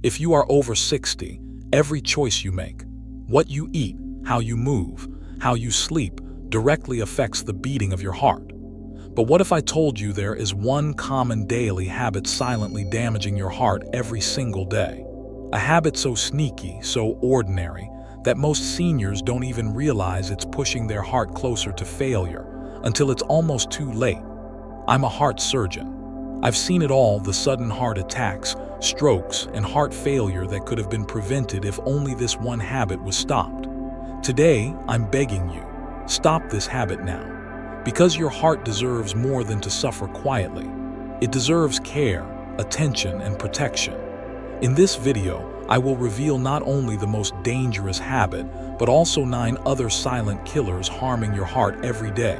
If you are over 60, every choice you make, what you eat, how you move, how you sleep, directly affects the beating of your heart. But what if I told you there is one common daily habit silently damaging your heart every single day? A habit so sneaky, so ordinary, that most seniors don't even realize it's pushing their heart closer to failure until it's almost too late. I'm a heart surgeon. I've seen it all: the sudden heart attacks, strokes, and heart failure that could have been prevented if only this one habit was stopped. Today, I'm begging you, stop this habit now. Because your heart deserves more than to suffer quietly. It deserves care, attention, and protection. In this video, I will reveal not only the most dangerous habit, but also 9 other silent killers harming your heart every day,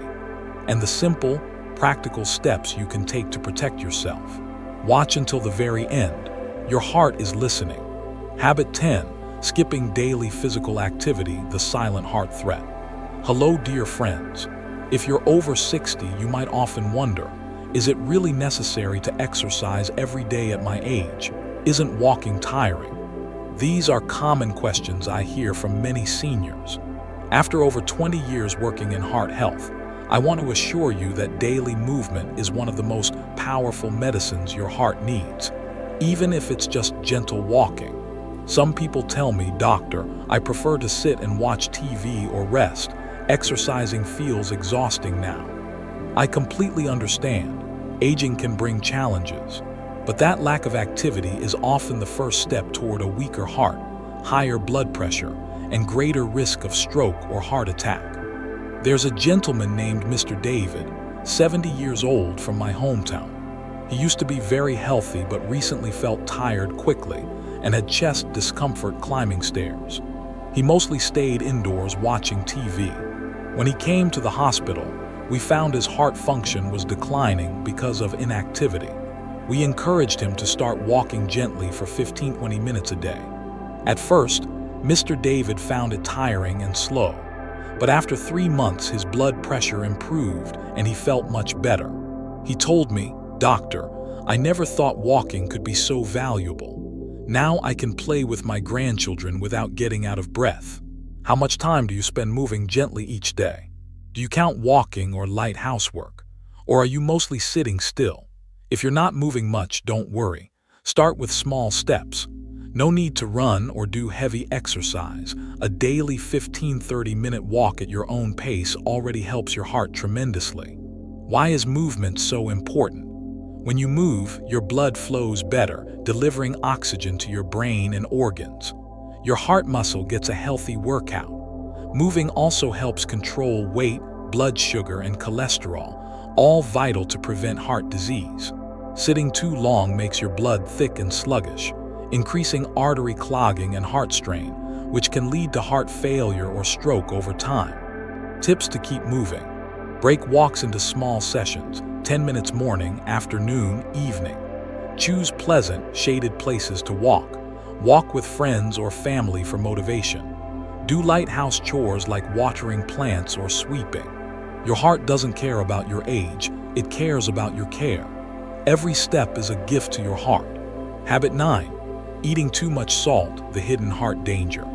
and the simple, practical steps you can take to protect yourself. Watch until the very end. Your heart is listening. Habit 10. Skipping daily physical activity, the silent heart threat. Hello, dear friends. If you're over 60, you might often wonder, is it really necessary to exercise every day at my age? Isn't walking tiring? These are common questions I hear from many seniors. After over 20 years working in heart health, I want to assure you that daily movement is one of the most powerful medicines your heart needs, even if it's just gentle walking. Some people tell me, "Doctor, I prefer to sit and watch TV or rest. Exercising feels exhausting now." I completely understand. Aging can bring challenges, but that lack of activity is often the first step toward a weaker heart, higher blood pressure, and greater risk of stroke or heart attack. There's a gentleman named Mr. David, 70 years old, from my hometown. He used to be very healthy but recently felt tired quickly and had chest discomfort climbing stairs. He mostly stayed indoors watching TV. When he came to the hospital, we found his heart function was declining because of inactivity. We encouraged him to start walking gently for 15-20 minutes a day. At first, Mr. David found it tiring and slow, but after 3 months his blood pressure improved and he felt much better. He told me, "Doctor, I never thought walking could be so valuable. Now I can play with my grandchildren without getting out of breath." How much time do you spend moving gently each day? Do you count walking or light housework? Or are you mostly sitting still? If you're not moving much, don't worry. Start with small steps. No need to run or do heavy exercise. A daily 15-30 minute walk at your own pace already helps your heart tremendously. Why is movement so important? When you move, your blood flows better, delivering oxygen to your brain and organs. Your heart muscle gets a healthy workout. Moving also helps control weight, blood sugar, and cholesterol, all vital to prevent heart disease. Sitting too long makes your blood thick and sluggish, increasing artery clogging and heart strain, which can lead to heart failure or stroke over time. Tips to keep moving. Break walks into small sessions, 10 minutes morning, afternoon, evening. Choose pleasant, shaded places to walk. Walk with friends or family for motivation. Do light house chores like watering plants or sweeping. Your heart doesn't care about your age, it cares about your care. Every step is a gift to your heart. Habit 9. Eating too much salt, the hidden heart danger.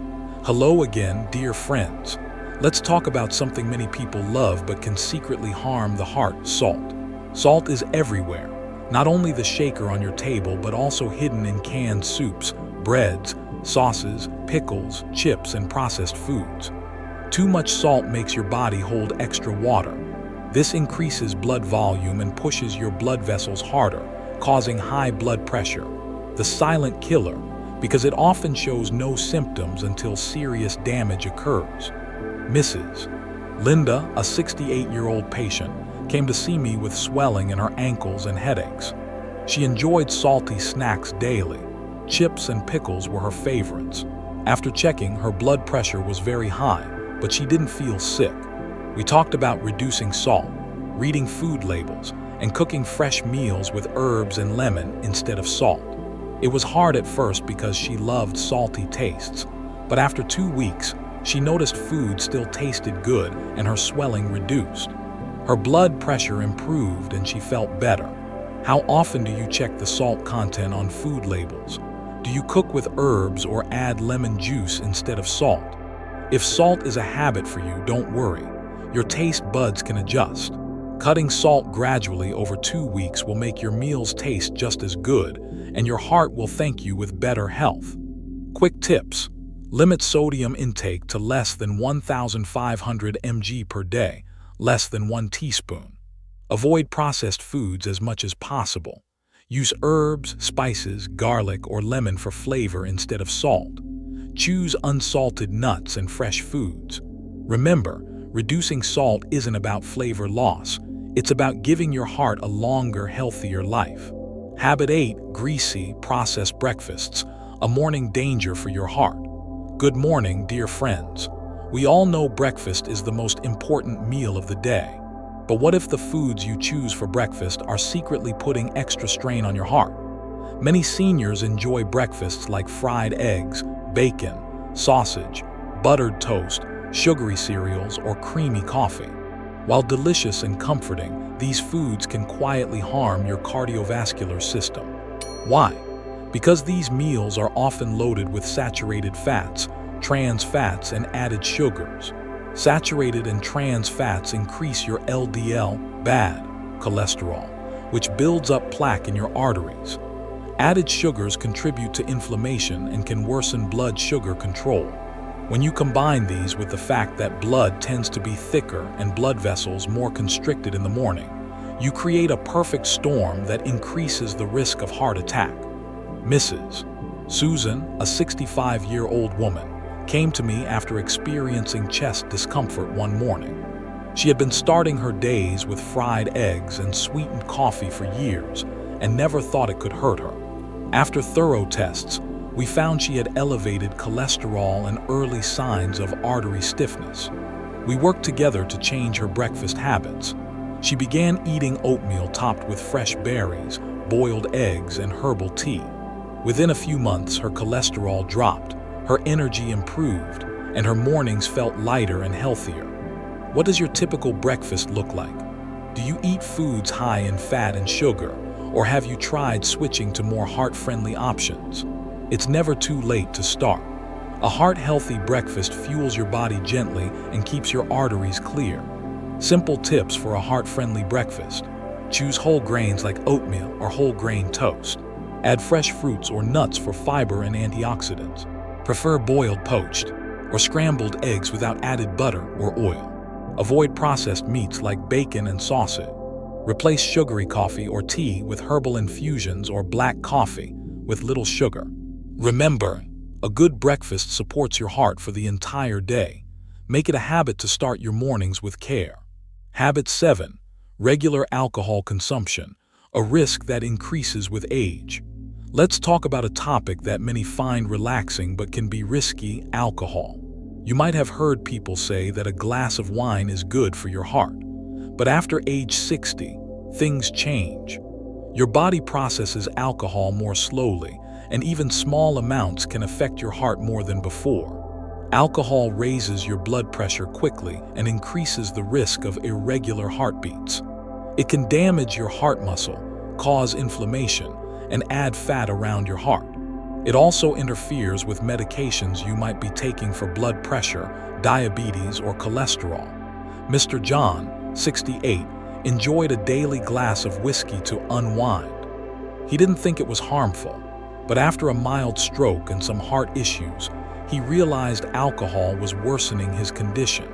Hello again, dear friends. Let's talk about something many people love but can secretly harm the heart: salt. Salt is everywhere, not only the shaker on your table but also hidden in canned soups, breads, sauces, pickles, chips, and processed foods. Too much salt makes your body hold extra water. This increases blood volume and pushes your blood vessels harder, causing high blood pressure. The silent killer, because it often shows no symptoms until serious damage occurs. Mrs. Linda, a 68-year-old patient, came to see me with swelling in her ankles and headaches. She enjoyed salty snacks daily. Chips and pickles were her favorites. After checking, her blood pressure was very high, but she didn't feel sick. We talked about reducing salt, reading food labels, and cooking fresh meals with herbs and lemon instead of salt. It was hard at first because she loved salty tastes, but after 2 weeks, she noticed food still tasted good and her swelling reduced. Her blood pressure improved and she felt better. How often do you check the salt content on food labels? Do Do you cook with herbs or add lemon juice instead of salt? If salt is a habit for you, don't worry. Your taste buds can adjust. Cutting salt gradually over 2 weeks will make your meals taste just as good, and your heart will thank you with better health. Quick tips. Limit sodium intake to less than 1,500 mg per day, less than 1 teaspoon. Avoid processed foods as much as possible. Use herbs, spices, garlic, or lemon for flavor instead of salt. Choose unsalted nuts and fresh foods. Remember, reducing salt isn't about flavor loss. It's about giving your heart a longer, healthier life. Habit 8. Greasy, processed breakfasts, a morning danger for your heart. Good morning, dear friends. We all know breakfast is the most important meal of the day. But what if the foods you choose for breakfast are secretly putting extra strain on your heart? Many seniors enjoy breakfasts like fried eggs, bacon, sausage, buttered toast, sugary cereals, or creamy coffee. While delicious and comforting, these foods can quietly harm your cardiovascular system. Why? Because these meals are often loaded with saturated fats, trans fats, and added sugars. Saturated and trans fats increase your LDL, bad cholesterol, which builds up plaque in your arteries. Added sugars contribute to inflammation and can worsen blood sugar control. When you combine these with the fact that blood tends to be thicker and blood vessels more constricted in the morning, you create a perfect storm that increases the risk of heart attack. Mrs. Susan, a 65-year-old woman, came to me after experiencing chest discomfort one morning. She had been starting her days with fried eggs and sweetened coffee for years and never thought it could hurt her. After thorough tests, we found she had elevated cholesterol and early signs of artery stiffness. We worked together to change her breakfast habits. She began eating oatmeal topped with fresh berries, boiled eggs, and herbal tea. Within a few months, her cholesterol dropped, her energy improved, and her mornings felt lighter and healthier. What does your typical breakfast look like? Do you eat foods high in fat and sugar, or have you tried switching to more heart-friendly options? It's never too late to start. A heart-healthy breakfast fuels your body gently and keeps your arteries clear. Simple tips for a heart-friendly breakfast. Choose whole grains like oatmeal or whole grain toast. Add fresh fruits or nuts for fiber and antioxidants. Prefer boiled, poached, or scrambled eggs without added butter or oil. Avoid processed meats like bacon and sausage. Replace sugary coffee or tea with herbal infusions or black coffee with little sugar. Remember, a good breakfast supports your heart for the entire day. Make it a habit to start your mornings with care. Habit 7. Regular alcohol consumption, a risk that increases with age. Let's talk about a topic that many find relaxing but can be risky: alcohol. You might have heard people say that a glass of wine is good for your heart. But after age 60, things change. Your body processes alcohol more slowly, and even small amounts can affect your heart more than before. Alcohol raises your blood pressure quickly and increases the risk of irregular heartbeats. It can damage your heart muscle, cause inflammation, and add fat around your heart. It also interferes with medications you might be taking for blood pressure, diabetes, or cholesterol. Mr. John, 68, enjoyed a daily glass of whiskey to unwind. He didn't think it was harmful, but after a mild stroke and some heart issues, he realized alcohol was worsening his condition.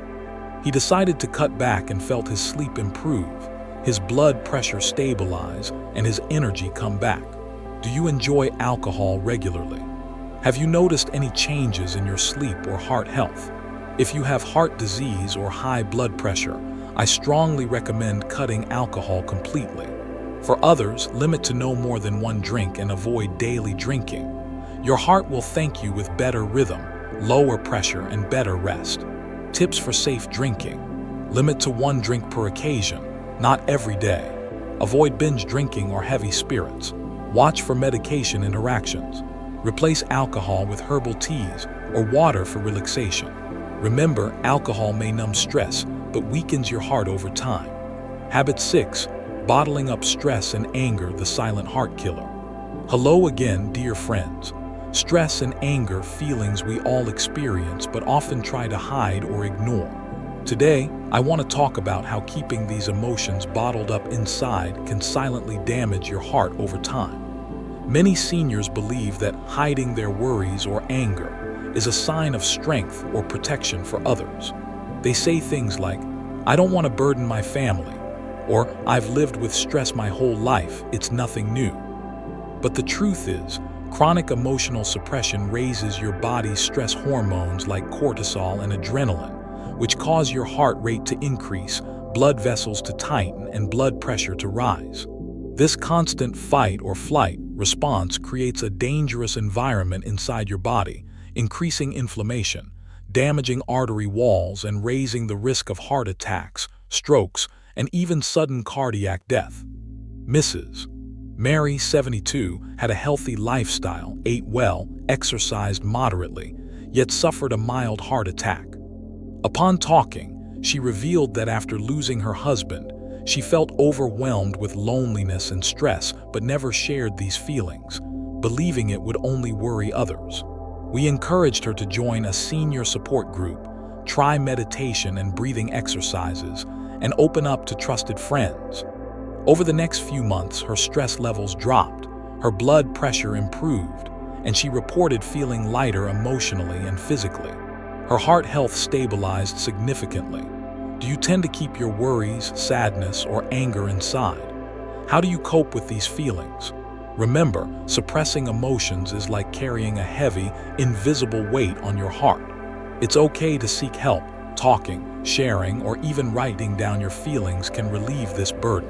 He decided to cut back and felt his sleep improve, his blood pressure stabilize, and his energy come back. Do you enjoy alcohol regularly? Have you noticed any changes in your sleep or heart health? If you have heart disease or high blood pressure, I strongly recommend cutting alcohol completely. For others, limit to no more than 1 drink and avoid daily drinking. Your heart will thank you with better rhythm, lower pressure, and better rest. Tips for safe drinking. Limit to 1 drink per occasion, not every day. Avoid binge drinking or heavy spirits. Watch for medication interactions. Replace alcohol with herbal teas or water for relaxation. Remember, alcohol may numb stress, but weakens your heart over time. Habit 6. Bottling up stress and anger, the silent heart killer. Hello again, dear friends. Stress and anger, feelings we all experience but often try to hide or ignore. Today, I want to talk about how keeping these emotions bottled up inside can silently damage your heart over time. Many seniors believe that hiding their worries or anger is a sign of strength or protection for others. They say things like, "I don't want to burden my family," or "I've lived with stress my whole life, it's nothing new." But the truth is, chronic emotional suppression raises your body's stress hormones like cortisol and adrenaline, which cause your heart rate to increase, blood vessels to tighten, and blood pressure to rise. This constant fight or flight response creates a dangerous environment inside your body, increasing inflammation, damaging artery walls, and raising the risk of heart attacks, strokes, and even sudden cardiac death. Mrs. Mary, 72, had a healthy lifestyle, ate well, exercised moderately, yet suffered a mild heart attack. Upon talking, she revealed that after losing her husband, she felt overwhelmed with loneliness and stress but never shared these feelings, believing it would only worry others. We encouraged her to join a senior support group, try meditation and breathing exercises, and open up to trusted friends. Over the next few months, her stress levels dropped, her blood pressure improved, and she reported feeling lighter emotionally and physically. Her heart health stabilized significantly. Do you tend to keep your worries, sadness, or anger inside? How do you cope with these feelings? Remember, suppressing emotions is like carrying a heavy, invisible weight on your heart. It's okay to seek help. Talking, sharing, or even writing down your feelings can relieve this burden.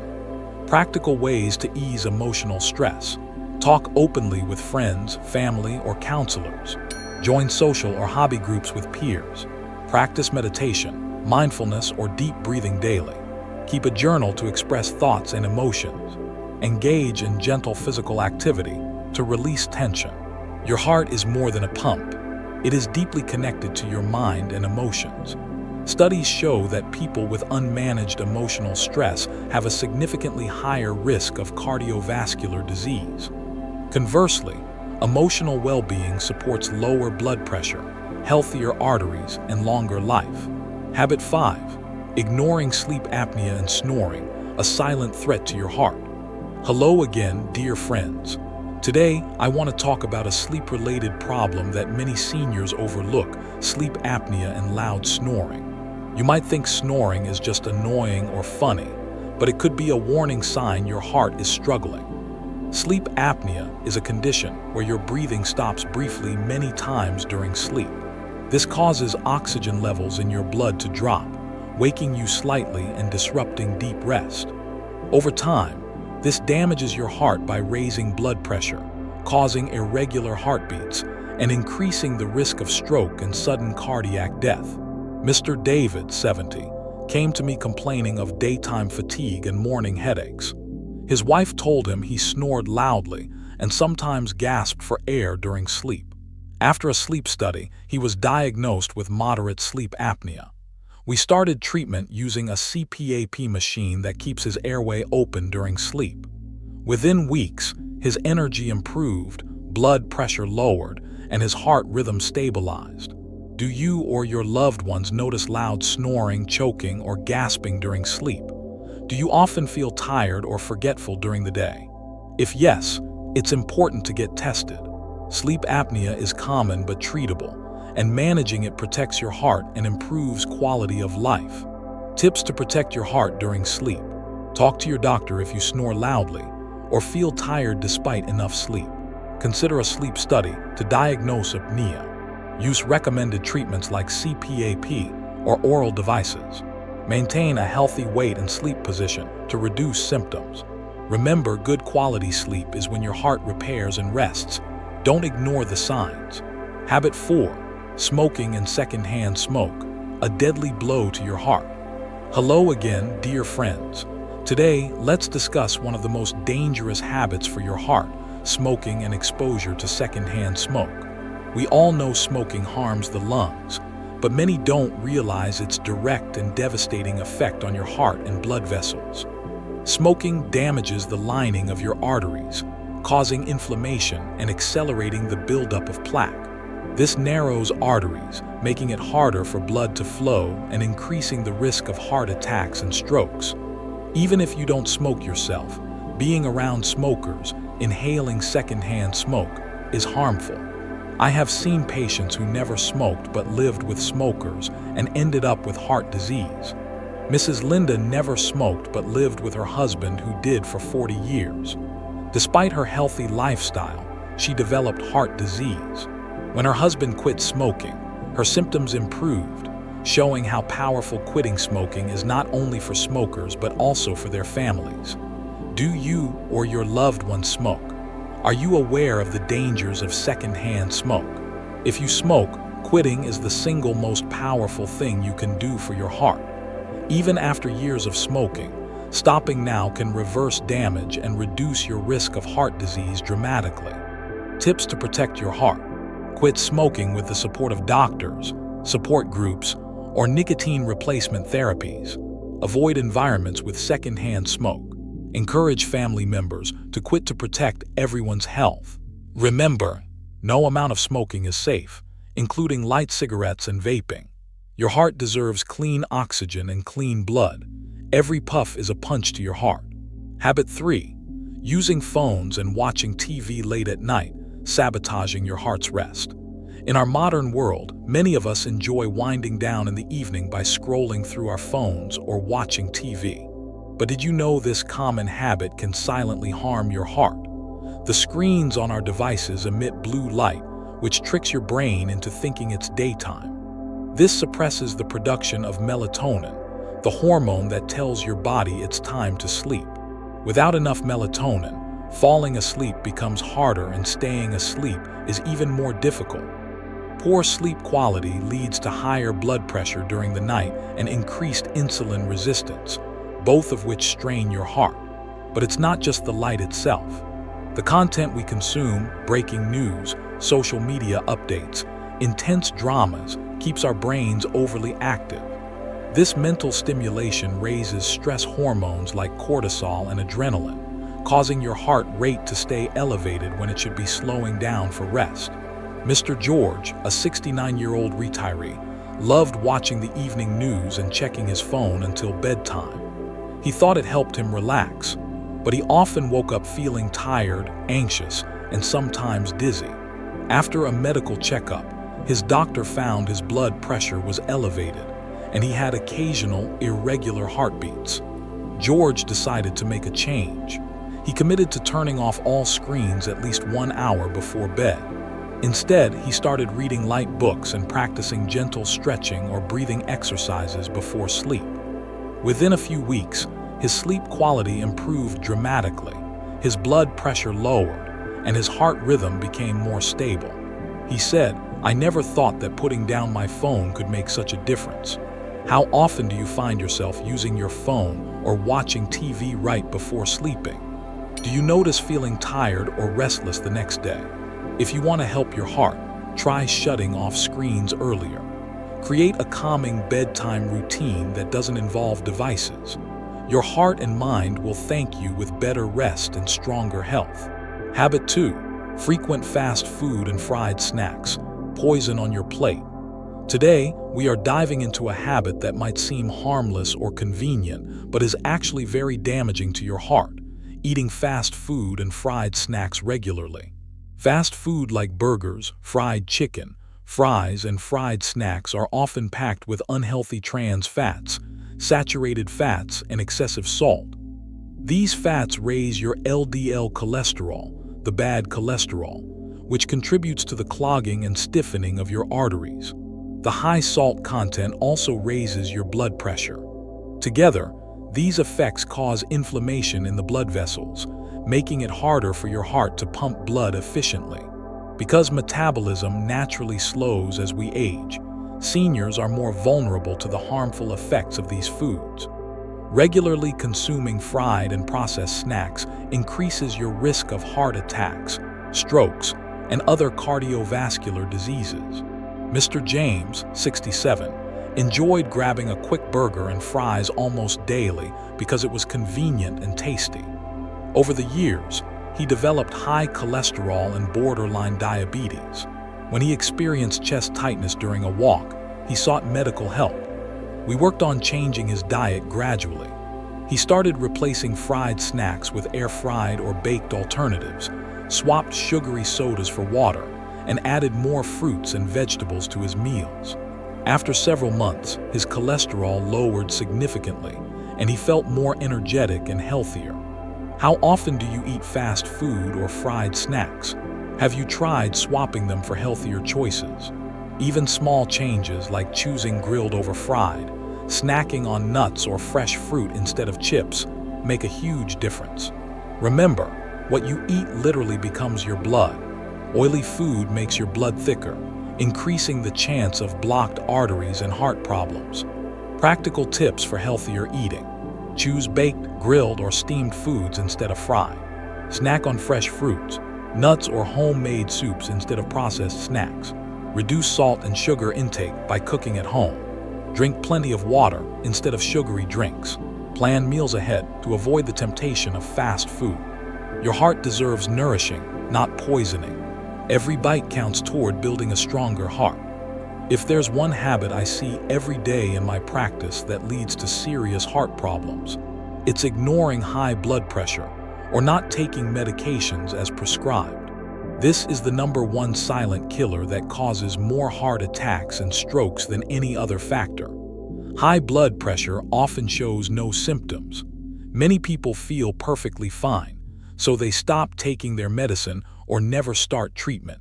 Practical ways to ease emotional stress. Talk openly with friends, family, or counselors. Join social or hobby groups with peers. Practice meditation, mindfulness, or deep breathing daily. Keep a journal to express thoughts and emotions. Engage in gentle physical activity to release tension. Your heart is more than a pump. It is deeply connected to your mind and emotions. Studies show that people with unmanaged emotional stress have a significantly higher risk of cardiovascular disease. Conversely, emotional well-being supports lower blood pressure, healthier arteries, and longer life. Habit 5. Ignoring sleep apnea and snoring, a silent threat to your heart. Hello again, dear friends. Today, I want to talk about a sleep-related problem that many seniors overlook: sleep apnea and loud snoring. You might think snoring is just annoying or funny, but it could be a warning sign your heart is struggling. Sleep apnea is a condition where your breathing stops briefly many times during sleep. This causes oxygen levels in your blood to drop, waking you slightly and disrupting deep rest. Over time, this damages your heart by raising blood pressure, causing irregular heartbeats, and increasing the risk of stroke and sudden cardiac death. Mr. David, 70, came to me complaining of daytime fatigue and morning headaches. His wife told him he snored loudly and sometimes gasped for air during sleep. After a sleep study, he was diagnosed with moderate sleep apnea. We started treatment using a CPAP machine that keeps his airway open during sleep. Within weeks, his energy improved, blood pressure lowered, and his heart rhythm stabilized. Do you or your loved ones notice loud snoring, choking, or gasping during sleep? Do you often feel tired or forgetful during the day? If yes, it's important to get tested. Sleep apnea is common but treatable, and managing it protects your heart and improves quality of life. Tips to protect your heart during sleep. Talk to your doctor if you snore loudly or feel tired despite enough sleep. Consider a sleep study to diagnose apnea. Use recommended treatments like CPAP or oral devices. Maintain a healthy weight and sleep position to reduce symptoms. Remember, good quality sleep is when your heart repairs and rests. Don't ignore the signs. Habit 4. Smoking and secondhand smoke, a deadly blow to your heart. Hello again, dear friends. Today, let's discuss one of the most dangerous habits for your heart: smoking and exposure to secondhand smoke. We all know smoking harms the lungs, but many don't realize its direct and devastating effect on your heart and blood vessels. Smoking damages the lining of your arteries, causing inflammation and accelerating the buildup of plaque. This narrows arteries, making it harder for blood to flow and increasing the risk of heart attacks and strokes. Even if you don't smoke yourself, being around smokers, inhaling secondhand smoke, is harmful. I have seen patients who never smoked but lived with smokers and ended up with heart disease. Mrs. Linda never smoked but lived with her husband who did for 40 years. Despite her healthy lifestyle, she developed heart disease. When her husband quit smoking, her symptoms improved, showing how powerful quitting smoking is not only for smokers but also for their families. Do you or your loved ones smoke? Are you aware of the dangers of secondhand smoke? If you smoke, quitting is the single most powerful thing you can do for your heart. Even after years of smoking, stopping now can reverse damage and reduce your risk of heart disease dramatically. Tips to protect your heart. Quit smoking with the support of doctors, support groups, or nicotine replacement therapies. Avoid environments with secondhand smoke. Encourage family members to quit to protect everyone's health. Remember, no amount of smoking is safe, including light cigarettes and vaping. Your heart deserves clean oxygen and clean blood. Every puff is a punch to your heart. Habit 3. Using phones and watching TV late at night, sabotaging your heart's rest. In our modern world, many of us enjoy winding down in the evening by scrolling through our phones or watching TV. But did you know this common habit can silently harm your heart? The screens on our devices emit blue light, which tricks your brain into thinking it's daytime. This suppresses the production of melatonin, the hormone that tells your body it's time to sleep. Without enough melatonin, falling asleep becomes harder and staying asleep is even more difficult. Poor sleep quality leads to higher blood pressure during the night and increased insulin resistance, both of which strain your heart. But it's not just the light itself. The content we consume, breaking news, social media updates, intense dramas, keeps our brains overly active. This mental stimulation raises stress hormones like cortisol and adrenaline, causing your heart rate to stay elevated when it should be slowing down for rest. Mr. George, a 69-year-old retiree, loved watching the evening news and checking his phone until bedtime. He thought it helped him relax, but he often woke up feeling tired, anxious, and sometimes dizzy. After a medical checkup, his doctor found his blood pressure was elevated, and he had occasional, irregular heartbeats. George decided to make a change. He committed to turning off all screens at least 1 hour before bed. Instead, he started reading light books and practicing gentle stretching or breathing exercises before sleep. Within a few weeks, his sleep quality improved dramatically, his blood pressure lowered, and his heart rhythm became more stable. He said, "I never thought that putting down my phone could make such a difference." How often do you find yourself using your phone or watching TV right before sleeping? Do you notice feeling tired or restless the next day? If you want to help your heart, try shutting off screens earlier. Create a calming bedtime routine that doesn't involve devices. Your heart and mind will thank you with better rest and stronger health. Habit 2. Frequent fast food and fried snacks. Poison on your plate. Today, we are diving into a habit that might seem harmless or convenient, but is actually very damaging to your heart: eating fast food and fried snacks regularly. Fast food like burgers, fried chicken, fries, and fried snacks are often packed with unhealthy trans fats, saturated fats, and excessive salt. These fats raise your LDL cholesterol, the bad cholesterol, which contributes to the clogging and stiffening of your arteries. The high salt content also raises your blood pressure. Together, these effects cause inflammation in the blood vessels, making it harder for your heart to pump blood efficiently. Because metabolism naturally slows as we age, seniors are more vulnerable to the harmful effects of these foods. Regularly consuming fried and processed snacks increases your risk of heart attacks, strokes, and other cardiovascular diseases. Mr. James, 67, enjoyed grabbing a quick burger and fries almost daily because it was convenient and tasty. Over the years, he developed high cholesterol and borderline diabetes. When he experienced chest tightness during a walk, he sought medical help. We worked on changing his diet gradually. He started replacing fried snacks with air-fried or baked alternatives, swapped sugary sodas for water, and added more fruits and vegetables to his meals. After several months, his cholesterol lowered significantly, and he felt more energetic and healthier. How often do you eat fast food or fried snacks? Have you tried swapping them for healthier choices? Even small changes like choosing grilled over fried, snacking on nuts or fresh fruit instead of chips make a huge difference. Remember, what you eat literally becomes your blood. Oily food makes your blood thicker, increasing the chance of blocked arteries and heart problems. Practical tips for healthier eating. Choose baked, grilled, or steamed foods instead of fried. Snack on fresh fruits, nuts, or homemade soups instead of processed snacks. Reduce salt and sugar intake by cooking at home. Drink plenty of water instead of sugary drinks. Plan meals ahead to avoid the temptation of fast food. Your heart deserves nourishing, not poisoning. Every bite counts toward building a stronger heart. If there's one habit I see every day in my practice that leads to serious heart problems, it's ignoring high blood pressure or not taking medications as prescribed. This is the #1 silent killer that causes more heart attacks and strokes than any other factor. High blood pressure often shows no symptoms. Many people feel perfectly fine, so they stop taking their medicine or never start treatment.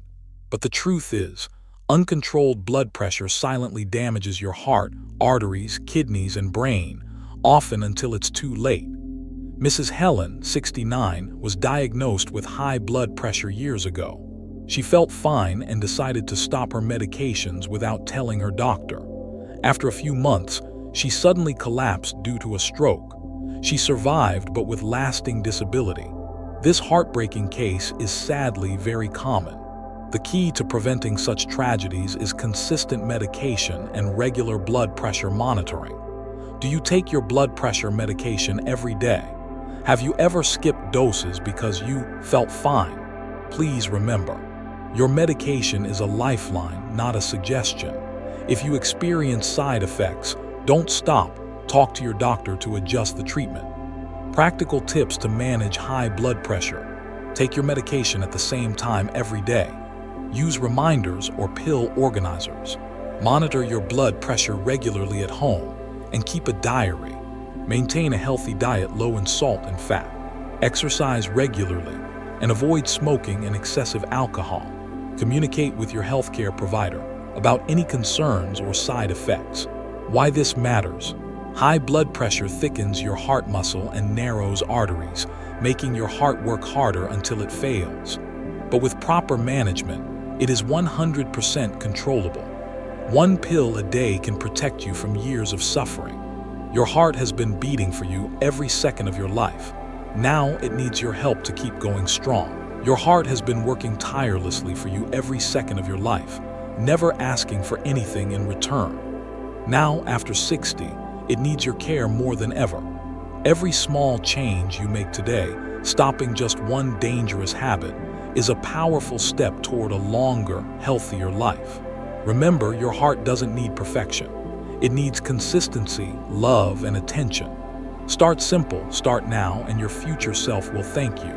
But the truth is, uncontrolled blood pressure silently damages your heart, arteries, kidneys, and brain, often until it's too late. Mrs. Helen, 69, was diagnosed with high blood pressure years ago. She felt fine and decided to stop her medications without telling her doctor. After a few months, she suddenly collapsed due to a stroke. She survived, but with lasting disability. This heartbreaking case is sadly very common. The key to preventing such tragedies is consistent medication and regular blood pressure monitoring. Do you take your blood pressure medication every day? Have you ever skipped doses because you felt fine? Please remember, your medication is a lifeline, not a suggestion. If you experience side effects, don't stop. Talk to your doctor to adjust the treatment. Practical tips to manage high blood pressure. Take your medication at the same time every day. Use reminders or pill organizers. Monitor your blood pressure regularly at home and keep a diary. Maintain a healthy diet low in salt and fat. Exercise regularly and avoid smoking and excessive alcohol. Communicate with your healthcare provider about any concerns or side effects. Why this matters. High blood pressure thickens your heart muscle and narrows arteries, making your heart work harder until it fails. But with proper management, it is 100% controllable. One pill a day can protect you from years of suffering. Your heart has been beating for you every second of your life. Now it needs your help to keep going strong. Your heart has been working tirelessly for you every second of your life, never asking for anything in return. Now, after 60, it needs your care more than ever. Every small change you make today, stopping just one dangerous habit, is a powerful step toward a longer, healthier life. Remember, your heart doesn't need perfection. It needs consistency, love, and attention. Start simple, start now, and your future self will thank you.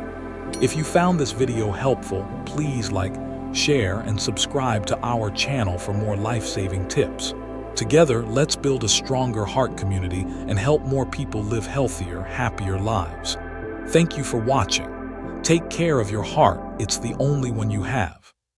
If you found this video helpful, please like, share, and subscribe to our channel for more life-saving tips. Together, let's build a stronger heart community and help more people live healthier, happier lives. Thank you for watching. Take care of your heart, it's the only one you have.